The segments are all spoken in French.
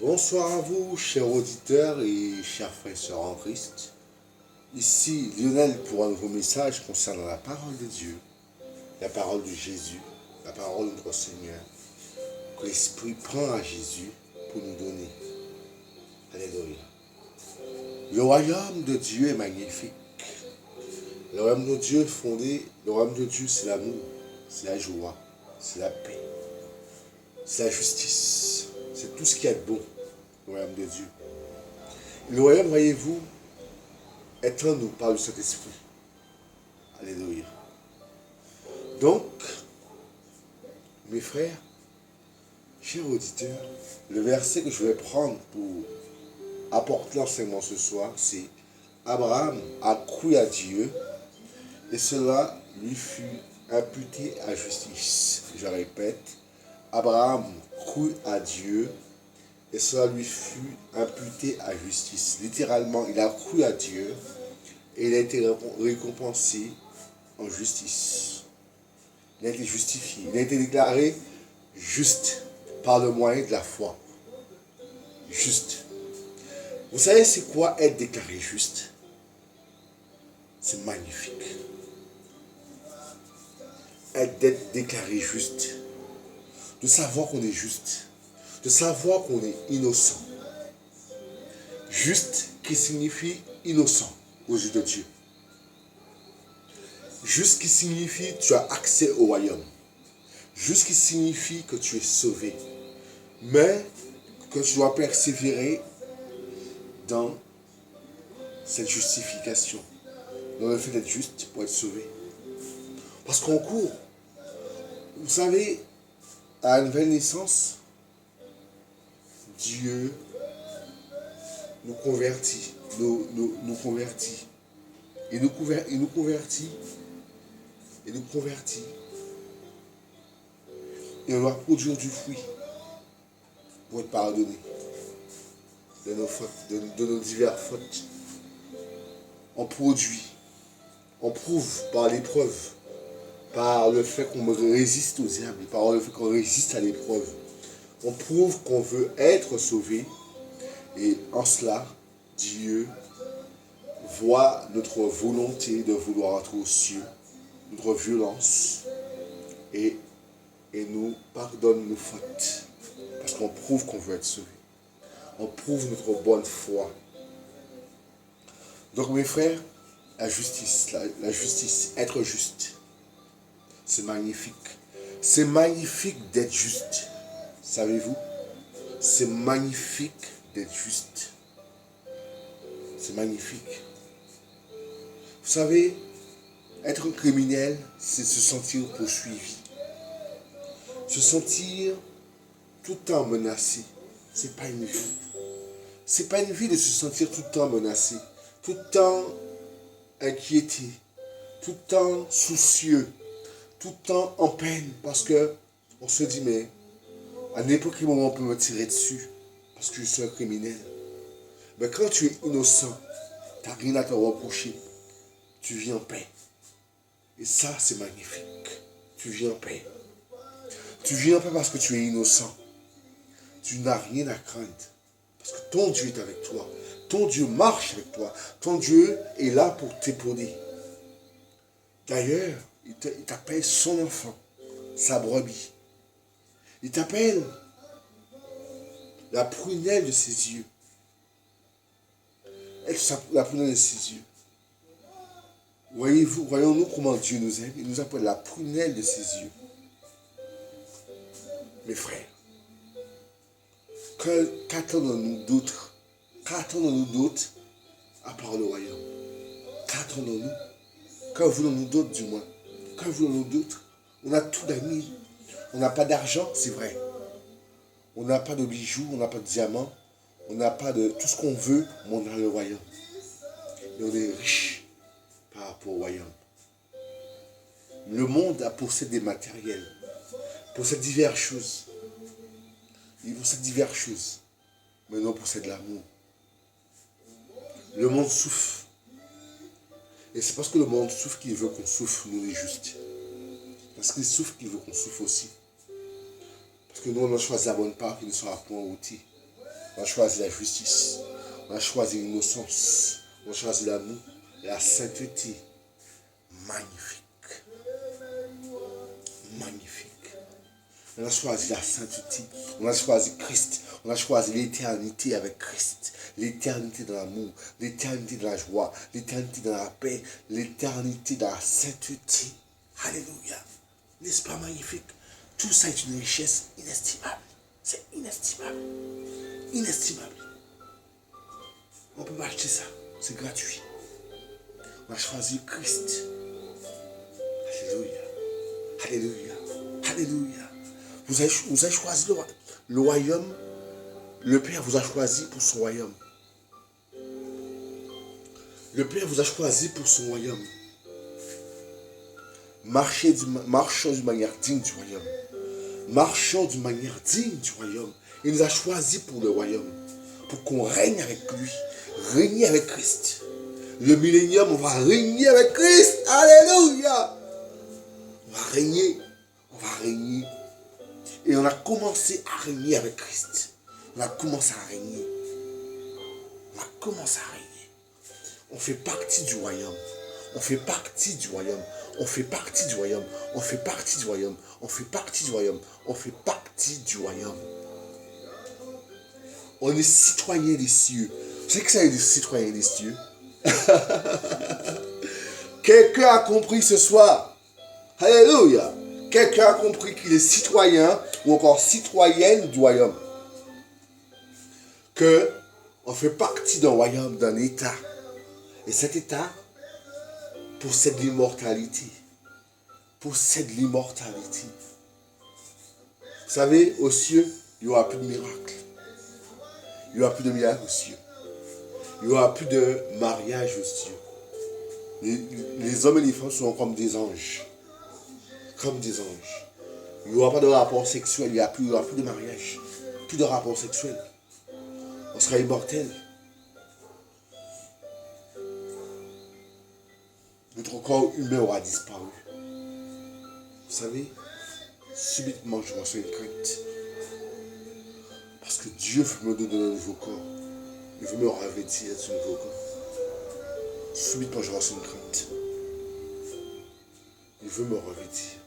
Bonsoir à vous, chers auditeurs et chers frères et sœurs en Christ. Ici Lionel pour un nouveau message concernant la parole de Dieu, la parole de Jésus, la parole de notre Seigneur, que l'Esprit prend à Jésus pour nous donner. Alléluia. Le royaume de Dieu est magnifique. Le royaume de Dieu est fondé, le royaume de Dieu c'est l'amour, c'est la joie, c'est la paix, c'est la justice, c'est tout ce qui est bon, le royaume de Dieu. Et le royaume, voyez-vous, est en nous par le Saint-Esprit. Alléluia. Donc, mes frères, chers auditeurs, le verset que je vais prendre pour apporter l'enseignement ce soir, c'est Abraham a cru à Dieu et cela lui fut imputé à justice. Je répète, Abraham crut à Dieu et cela lui fut imputé à justice. Littéralement, il a cru à Dieu et il a été récompensé en justice. Il a été justifié. Il a été déclaré juste par le moyen de la foi. Juste. Vous savez c'est quoi être déclaré juste? C'est magnifique. D'être déclaré juste. De savoir qu'on est juste. De savoir qu'on est innocent. Juste qui signifie innocent aux yeux de Dieu. Juste qui signifie tu as accès au royaume. Juste qui signifie que tu es sauvé. Mais que tu dois persévérer dans cette justification. Dans le fait d'être juste pour être sauvé. Parce qu'on court. Vous savez, à la nouvelle naissance, Dieu nous convertit. Nous convertit. Il nous convertit. Il nous convertit. Et on doit produire du fruit pour être pardonné de nos fautes, de nos diverses fautes. On produit. On prouve par l'épreuve. Par le fait qu'on résiste aux diables, par le fait qu'on résiste à l'épreuve. On prouve qu'on veut être sauvé et en cela, Dieu voit notre volonté de vouloir être aux cieux, notre violence et nous pardonne nos fautes parce qu'on prouve qu'on veut être sauvé. On prouve notre bonne foi. Donc mes frères, la justice, être juste. C'est magnifique. C'est magnifique d'être juste. Savez-vous? C'est magnifique d'être juste. C'est magnifique. Vous savez, être un criminel, c'est se sentir poursuivi. Se sentir tout le temps menacé. C'est pas une vie. C'est pas une vie de se sentir tout le temps menacé. Tout le temps inquiété. Tout le temps soucieux. Tout le temps en peine parce que on se dit mais à n'importe quel moment on peut me tirer dessus parce que je suis un criminel. Mais quand tu es innocent, tu n'as rien à te reprocher. Tu vis en paix. Et ça c'est magnifique. Tu vis en paix. Tu vis en paix parce que tu es innocent. Tu n'as rien à craindre. Parce que ton Dieu est avec toi. Ton Dieu marche avec toi. Ton Dieu est là pour t'épauler. D'ailleurs, il t'appelle son enfant, sa brebis. Il t'appelle la prunelle de ses yeux. La prunelle de ses yeux. Voyons-nous comment Dieu nous aime. Il nous appelle la prunelle de ses yeux. Mes frères, qu'attendons-nous d'autre? Qu'attendons-nous d'autre à part le royaume? Qu'attendons-nous? Que voulons-nous d'autre du moins? Que voulons-nous d'autre? On a tout d'amis. On n'a pas d'argent, c'est vrai. On n'a pas de bijoux, on n'a pas de diamants. On n'a pas de tout ce qu'on veut, mais on a le royaume. Et on est riche par rapport au royaume. Le monde possède des matériels, possède diverses choses. Il possède diverses choses, mais non possède l'amour. Le monde souffre. Et c'est parce que le monde souffre qu'il veut qu'on souffre, nous les justes. Parce qu'il souffre qu'il veut qu'on souffre aussi. Parce que nous, on a choisi la bonne part qui ne sera point ôtée. On a choisi la justice. On a choisi l'innocence. On a choisi l'amour et la sainteté. Magnifique. Magnifique. On a choisi la sainteté. On a choisi Christ. On a choisi l'éternité avec Christ. L'éternité de l'amour. L'éternité de la joie. L'éternité de la paix. L'éternité de la sainteté. Alléluia. N'est-ce pas magnifique? Tout ça est une richesse inestimable. C'est inestimable. Inestimable. On ne peut pas acheter ça. C'est gratuit. On a choisi Christ. Alléluia. Alléluia. Alléluia. Vous avez choisi le royaume. Le Père vous a choisi pour son royaume. Le Père vous a choisi pour son royaume. Marchons d'une manière digne du royaume. Marchons d'une manière digne du royaume. Il nous a choisis pour le royaume. Pour qu'on règne avec lui. Régner avec Christ. Le millénium, on va régner avec Christ. Alléluia. On va régner. On va régner. Et on a commencé à régner avec Christ. On a commencé à régner. On a commencé à régner. On fait partie du royaume. On fait partie du royaume. On fait partie du royaume. On fait partie du royaume. On fait partie du royaume. On fait partie du royaume. On est citoyen des cieux. Vous savez que ça veut dire citoyen des cieux? Quelqu'un a compris ce soir. Alléluia. Quelqu'un a compris qu'il est citoyen ou encore citoyenne du royaume. Que on fait partie d'un royaume, d'un état. Et cet état possède l'immortalité. Possède l'immortalité. Vous savez, aux cieux, il n'y aura plus de miracles. Il n'y aura plus de miracles aux cieux. Il n'y aura plus de mariage aux cieux. Les hommes et les femmes seront comme des anges. Comme des anges. Il n'y aura pas de rapport sexuel. Il n'y aura plus de mariage. Plus de rapport sexuel. On sera immortel. Notre corps humain aura disparu. Vous savez, subitement je reçois une crainte. Parce que Dieu veut me donner un nouveau corps. Il veut me revêtir de ce nouveau corps. Subitement je reçois une crainte. Il veut me revêtir.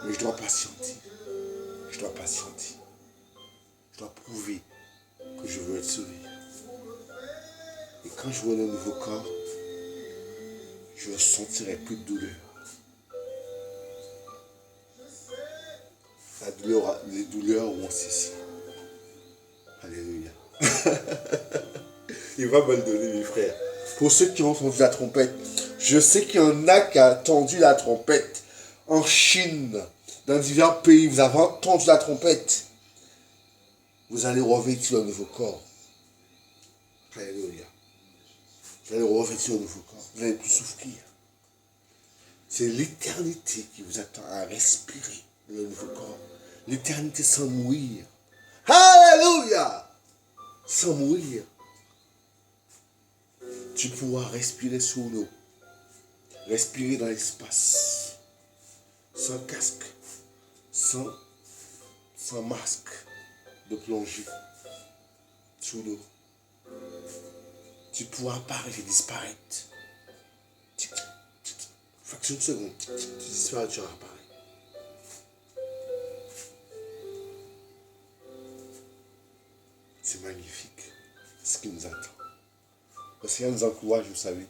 Mais je dois patienter. Je dois patienter. Je dois prouver que je veux être sauvé. Et quand je vois le nouveau corps, je ne sentirai plus de douleur. Les douleurs auront cessé. Alléluia. Il va me le donner, mes frères. Pour ceux qui ont entendu la trompette, je sais qu'il y en a qui ont entendu la trompette. En Chine, dans divers pays, vous avez entendu la trompette. Vous allez revêtir un nouveau corps. Alléluia. Vous allez revêtir un nouveau corps. Vous n'allez plus souffrir. C'est l'éternité qui vous attend à respirer le nouveau corps. L'éternité sans mourir. Alléluia! Sans mourir. Tu pourras respirer sous l'eau. Respirer dans l'espace. Sans casque. Sans masque de plongée. Sous l'eau. Tu pourras apparaître et disparaître. Fraction de seconde. Tu disparais, tu apparais. C'est magnifique ce qui nous attend. Parce qu'il nous encourage, vous savez.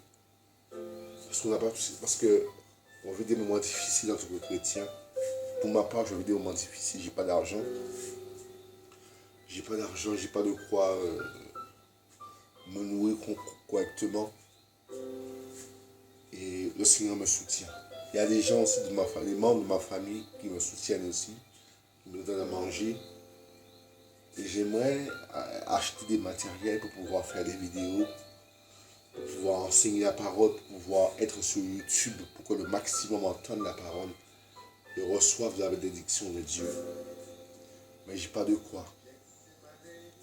Parce qu'on vit des moments difficiles en tant que chrétien. Pour ma part, je vis des moments difficiles. J'ai pas d'argent. J'ai pas de quoi me nourrir correctement. Et le Seigneur me soutient. Il y a des gens aussi des membres de ma famille qui me soutiennent aussi, qui me donnent à manger. Et j'aimerais acheter des matériels pour pouvoir faire des vidéos, pour pouvoir enseigner la parole, pour pouvoir être sur YouTube, pour que le maximum entende la parole et reçoive la bénédiction de Dieu. Mais j'ai pas de quoi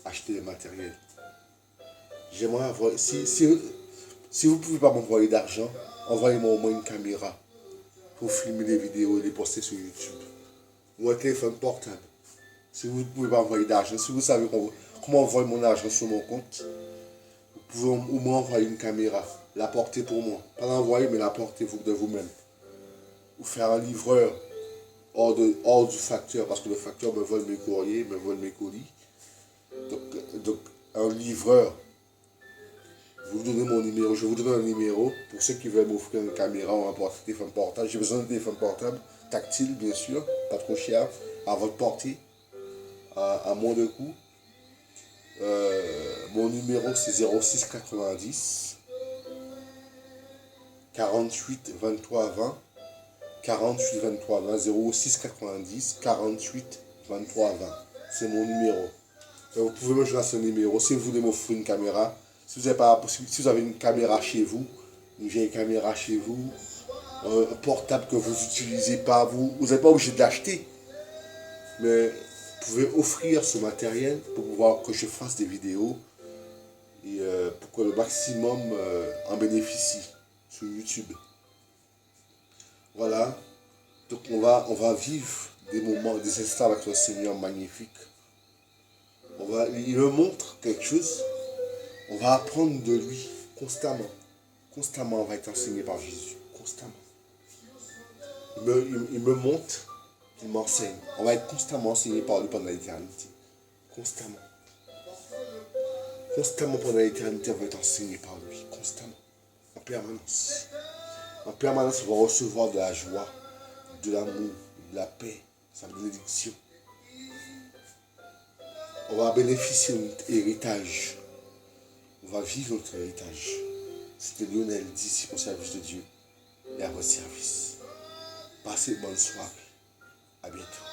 acheter des matériels. J'aimerais avoir... Si vous ne pouvez pas m'envoyer d'argent, envoyez-moi au moins une caméra pour filmer des vidéos et les poster sur YouTube. Ou un téléphone portable. Si vous ne pouvez pas envoyer d'argent, si vous savez comment envoyer mon argent sur mon compte, vous pouvez au moins envoyer une caméra, l'apporter pour moi. Pas l'envoyer, mais l'apporter de vous-même. Ou faire un livreur hors du facteur, parce que le facteur me vole mes courriers, me vole mes colis. Donc un livreur, vous donnez mon numéro, je vous donne un numéro pour ceux qui veulent m'offrir une caméra ou un téléphone portable. J'ai besoin d'un téléphone portable, tactile bien sûr, pas trop cher, à votre portée, à moins de coût. Mon numéro c'est 06 90 48 23 20 48 23 20 06 90 48 23 20. C'est mon numéro. Donc, vous pouvez me joindre à ce numéro si vous voulez m'offrir une caméra. Si si vous avez une caméra chez vous, une vieille caméra chez vous, un portable que vous n'utilisez pas, vous n'êtes pas obligé de l'acheter. Mais vous pouvez offrir ce matériel pour pouvoir que je fasse des vidéos et pour que le maximum en bénéficie sur YouTube. Voilà. Donc on va vivre des moments, des instants avec le Seigneur magnifiques. Il me montre quelque chose. On va apprendre de lui constamment. Constamment, on va être enseigné par Jésus. Constamment. Il me montre, il m'enseigne. On va être constamment enseigné par lui pendant l'éternité. Constamment. Constamment pendant l'éternité, on va être enseigné par lui. Constamment. En permanence. En permanence, on va recevoir de la joie, de l'amour, de la paix, sa bénédiction. On va bénéficier de notre héritage. On va vivre notre héritage. C'était Lionel, disciple au service de Dieu et à votre service. Passez une bonne soirée. À bientôt.